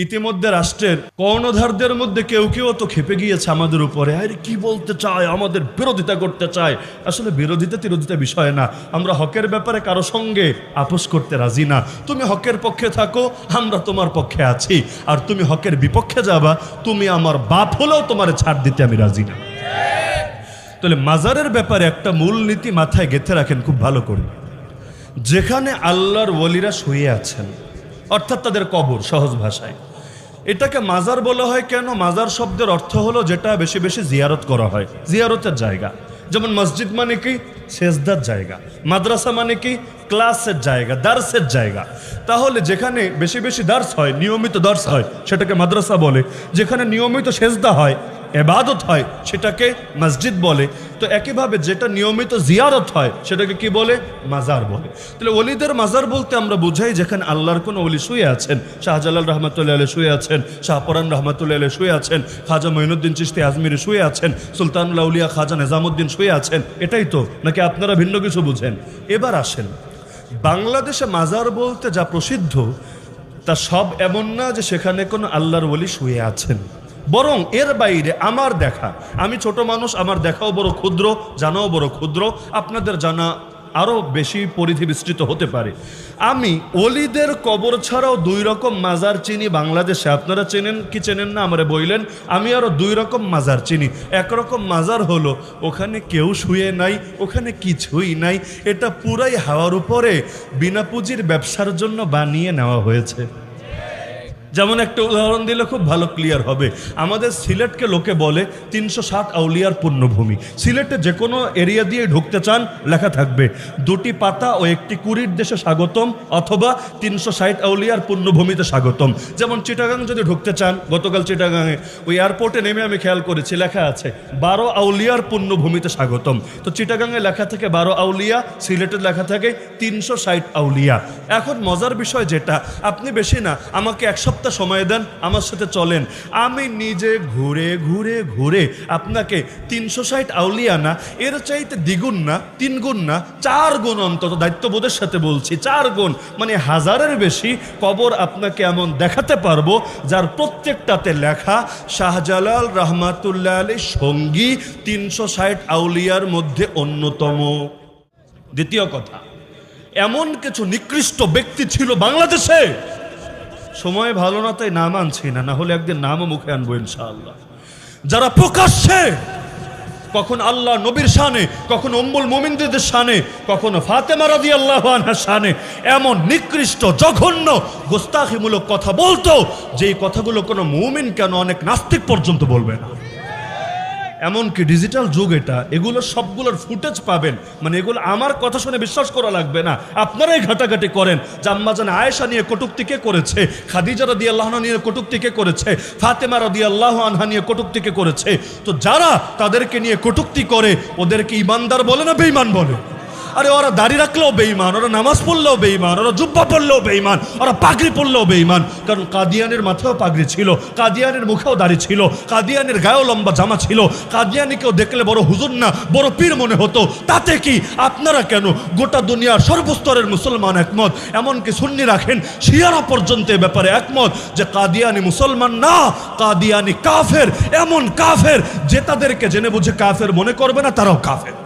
ইতিমধ্যে রাষ্ট্রের কর্ণধারদের মধ্যে কেউ কেউ তো খেপে গিয়েছে আমাদের উপরে, আরে কি বলতে চায়, আমাদের বিরোধিতা করতে চায়। আসলে বিরোধিতা তিরোধিতা বিষয় না, আমরা হকের ব্যাপারে কারো সঙ্গে আপোষ করতে রাজি না। তুমি হকের পক্ষে থাকো, আমরা তোমার পক্ষে আছি, আর তুমি হকের বিপক্ষে যাবা, তুমি আমার বাপ হলেও তোমার ছাড় দিতে আমি রাজি না। তাহলে মাজারের ব্যাপারে একটা মূল নীতি মাথায় গেঁথে রাখেন খুব ভালো করে। যেখানে আল্লাহর ওলিরা শুয়ে আছেন, অর্থাৎ তাদের কবর, সহজ ভাষায় এটাকে মাজার বলা হয় কেন? মাজার শব্দের অর্থ হলো যেটা বেশি বেশি জিয়ারত করা হয়, জিয়ারতের জায়গা। যেমন মসজিদ মানে কি? সেজদার জায়গা। মাদ্রাসা মানে কি? ক্লাসের জায়গা, দার্সের জায়গা। তাহলে যেখানে বেশি বেশি দার্স হয়, নিয়মিত দার্স হয়, সেটাকে মাদ্রাসা বলে। যেখানে নিয়মিত সেজদা হয়, ইবাদত হয়, সেটাকে মসজিদ বলে। তো একইভাবে যেটা নিয়মিত জিয়ারত হয় সেটাকে কি বলে? মাজার বলে। তাহলে ওলিদের মাজার বলতে আমরা বুঝাই যেখানে আল্লাহর কোনো ওলি শুয়ে আছেন। শাহজালাল রহমতুল্লাহ আলাইহি শুয়ে আছেন, শাহপরান রহমতুল্লাহ আলাইহি শুয়ে আছেন, খাজা মঈনুদ্দিন চিশতি আজমিরি শুয়ে আছেন, সুলতানুল আউলিয়া খাজা নিজামুদ্দিন শুয়ে আছেন। এটাই তো, নাকি আপনারা ভিন্ন কিছু বুঝেন? এবার আসেন, বাংলাদেশে মাজার বলতে যা প্রসিদ্ধ তা সব এমন না যে সেখানে কোনো আল্লাহর ওলি শুয়ে আছেন। বরং এর বাইরে আমার দেখা, আমি ছোট মানুষ, আমার দেখাও বড় ক্ষুদ্র, জানাও বড় ক্ষুদ্র, আপনাদের জানা আরও বেশি পরিধি বিস্তৃত হতে পারে। আমি ওলিদের কবর ছাড়াও দুই রকম মাজার চিনি বাংলাদেশে। আপনারা চেনেন কি চেনেন না আমারে বললেন। আমি আরও দুই রকম মাজার চিনি। একরকম মাজার হলো ওখানে কেউ শুয়ে নাই, ওখানে কিছুই নাই, এটা পুরাই হাওয়ার উপরে বিনা পুঁজির ব্যবসার জন্য বানিয়ে নেওয়া হয়েছে। যেমন একটা উদাহরণ দিলে খুব ভালো ক্লিয়ার হবে। আমাদের সিলেটকে লোকে বলে 360 আউলিয়ার পুণ্যভূমি। সিলেটে যে কোনো এরিয়া দিয়ে ঢুকতে চান, লেখা থাকবে 2টি পাতা ও 1টি কুড়ির দেশে স্বাগতম, অথবা 360 আউলিয়ার পুণ্যভূমিতে স্বাগতম। যেমন চিটাগাং যদি ঢুকতে চান, গতকাল চিটাগাংয়ে ওই এয়ারপোর্টে নেমে আমি খেয়াল করেছি লেখা আছে 12 আউলিয়ার পুণ্যভূমিতে স্বাগতম। তো চিটাগাংয়ে লেখা থাকে 12 আউলিয়া, সিলেটের লেখা থাকে 360 আউলিয়া। এখন মজার বিষয় যেটা, আপনি বেশি না আমাকে এক সপ্তাহ সময় দেন, আমার সাথে চলেন, আমি নিজে ঘুরে ঘুরে ঘুরে আপনাকে 360 আউলিয়া না, এর চাইতে দ্বিগুণ না, 3 গুণ না, 4 গুণ, অন্তত দায়িত্ববোধের সাথে বলছি 4 গুণ, মানে 1000-এর বেশি কবর আপনাকে এমন দেখাতে পারবো যার প্রত্যেকটাতে লেখা শাহজালাল রহমাতুল্লাহ আলাইহি সঙ্গী 360 আউলিয়ার মধ্যে অন্যতম। দ্বিতীয় কথা, এমন কিছু নিকৃষ্ট ব্যক্তি ছিল বাংলাদেশে, সময় ভালো না তাই নাম আনছি না, না হলে একদিন নামও মুখে আনবো ইনশাআল্লাহ, যারা প্রকাশ্যে কখন আল্লাহ নবীর শানে, কখন উম্মুল মুমিনদের শানে, কখনো ফাতেমা রাদিয়াল্লাহু আনহার শানে এমন নিকৃষ্ট জঘন্য গোস্তাখিমূলক কথা বলতো, যেই কথাগুলো কোনো মুমিন কেন অনেক নাস্তিক পর্যন্ত বলবে না। এমনকি ডিজিটাল যুগ এটা, এগুলো সবগুলোর ফুটেজ পাবেন, মানে এগুলো আমার কথা শুনে বিশ্বাস করা লাগবে না, আপনারাই ঘাটাঘাটি করেন। আম্মাজান আয়েশা নিয়ে কটূক্তি কে করেছে, খাদিজা রাদিয়াল্লাহু আনহা নিয়ে কটূক্তি কে করেছে, ফাতেমা রাদিয়াল্লাহু আনহা নিয়ে কটূক্তি কে করেছে। তো যারা তাদেরকে নিয়ে কটূক্তি করে ওদেরকে ঈমানদার বলে না বেঈমান বলে? আরে ওরা দাড়ি রাখলেও বেঈমান, ওরা নামাজ পড়লেও বেঈমান, ওরা জুব্বা পড়লেও বেঈমান, ওরা পাগড়ি পড়লেও বেঈমান। কারণ কাদিয়ানের মাথায়ও পাগড়ি ছিল, কাদিয়ানের মুখেও দাড়ি ছিল, কাদিয়ানের গায়েও লম্বা জামা ছিল, কাদিয়ানিকেও দেখলে বড় হুজুর না বড় পীর মনে হতো। তাতে কি? আপনারা কেন? গোটা দুনিয়ার সর্বস্তরের মুসলমান একমত, এমনকি সুন্নি রাখেন শিয়ারা পর্যন্ত এ ব্যাপারে একমত যে কাদিয়ানি মুসলমান না, কাদিয়ানি কাফের। এমন কাফের যে তাদেরকে জেনে বুঝে কাফের মনে করবে না, তারাও কাফের।